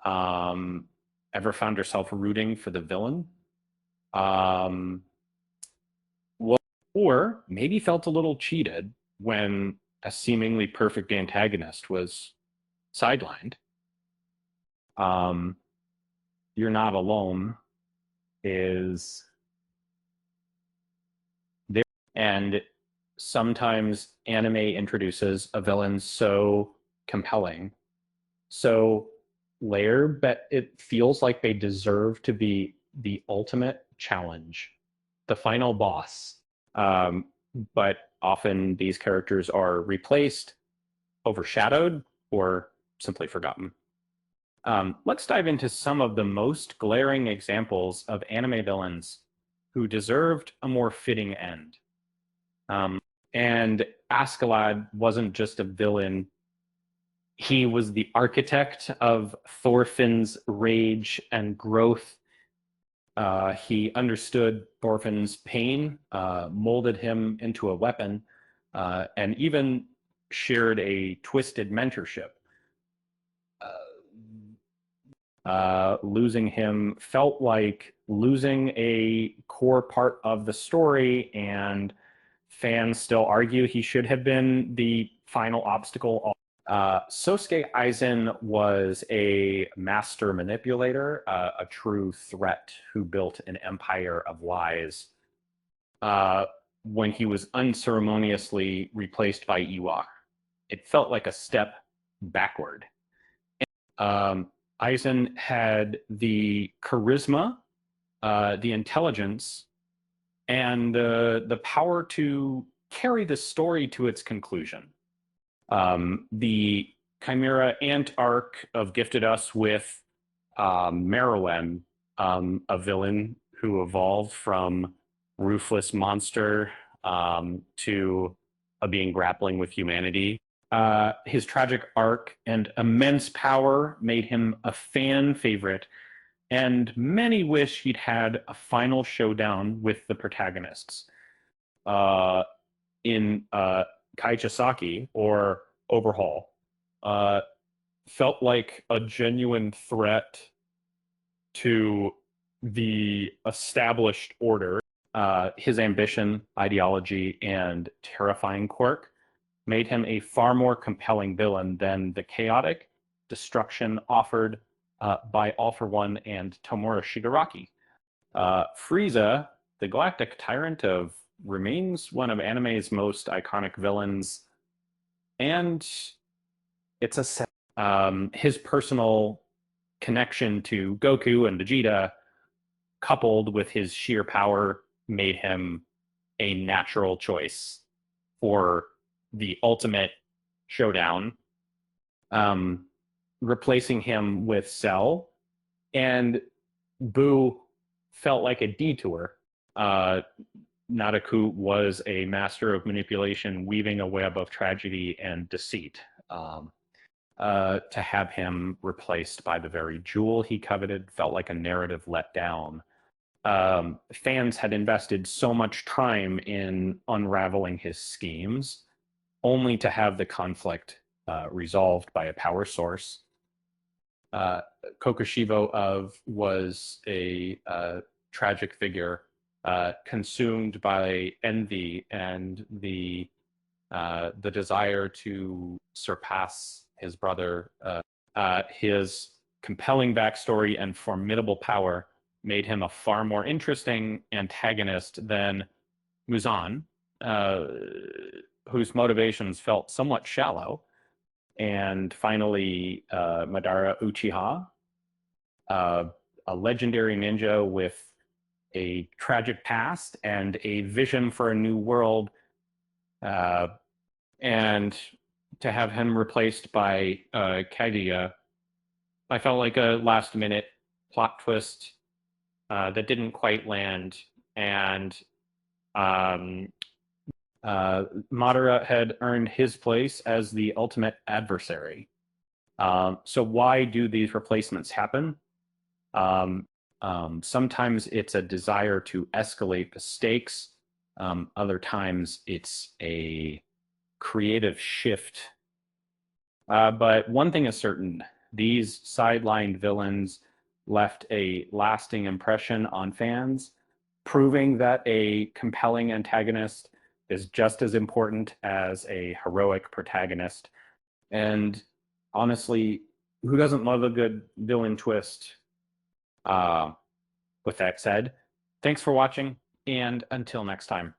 Ever found yourself rooting for the villain? Um, well, or maybe felt a little cheated when a seemingly perfect antagonist was sidelined. Um, You're Not Alone is there, and sometimes anime introduces a villain so compelling, so layered that it feels like they deserve to be the ultimate challenge, the final boss. Um, but often these characters are replaced, overshadowed, or simply forgotten. Let's dive into some of the most glaring examples of anime villains who deserved a more fitting end. Um, and Askeladd wasn't just a villain, he was the architect of Thorfinn's rage and growth. He understood Thorfinn's pain, molded him into a weapon, and even shared a twisted mentorship. Losing him felt like losing a core part of the story, and fans still argue he should have been the final obstacle. Sosuke Aizen was a master manipulator, a true threat who built an empire of lies. Uh, when he was unceremoniously replaced by Iwa, it felt like a step backward. Um, Eisen had the charisma, the intelligence, and the power to carry the story to its conclusion. The Chimera Ant arc of gifted us with Meruem, a villain who evolved from ruthless monster to a being grappling with humanity. His tragic arc and immense power made him a fan favorite, and many wish he'd had a final showdown with the protagonists. In Kaichisaki or Overhaul, uh, felt like a genuine threat to the established order. His ambition, ideology, and terrifying quirk made him a far more compelling villain than the chaotic destruction offered by All for One and Tomura Shigaraki. Frieza, the galactic tyrant of remains one of anime's most iconic villains, and it's his personal connection to Goku and Vegeta, coupled with his sheer power, made him a natural choice for the ultimate showdown, um, replacing him with Cell. And Boo felt like a detour. Uh, Nadaku was a master of manipulation, weaving a web of tragedy and deceit. To have him replaced by the very jewel he coveted felt like a narrative let down. Fans had invested so much time in unraveling his schemes, only to have the conflict resolved by a power source. Uh, Kokushibo of was a tragic figure, consumed by envy and the desire to surpass his brother. His compelling backstory and formidable power made him a far more interesting antagonist than Muzan, uh, whose motivations felt somewhat shallow. And finally, Madara Uchiha, uh, a legendary ninja with a tragic past and a vision for a new world. Uh, and to have him replaced by Kaguya, I felt like a last minute plot twist that didn't quite land. And um, Madara had earned his place as the ultimate adversary. So why do these replacements happen? Um, Sometimes it's a desire to escalate the stakes. Other times it's a creative shift. But one thing is certain, these sidelined villains left a lasting impression on fans, proving that a compelling antagonist is just as important as a heroic protagonist. And honestly, who doesn't love a good villain twist? Uh, with that said, thanks for watching, and until next time.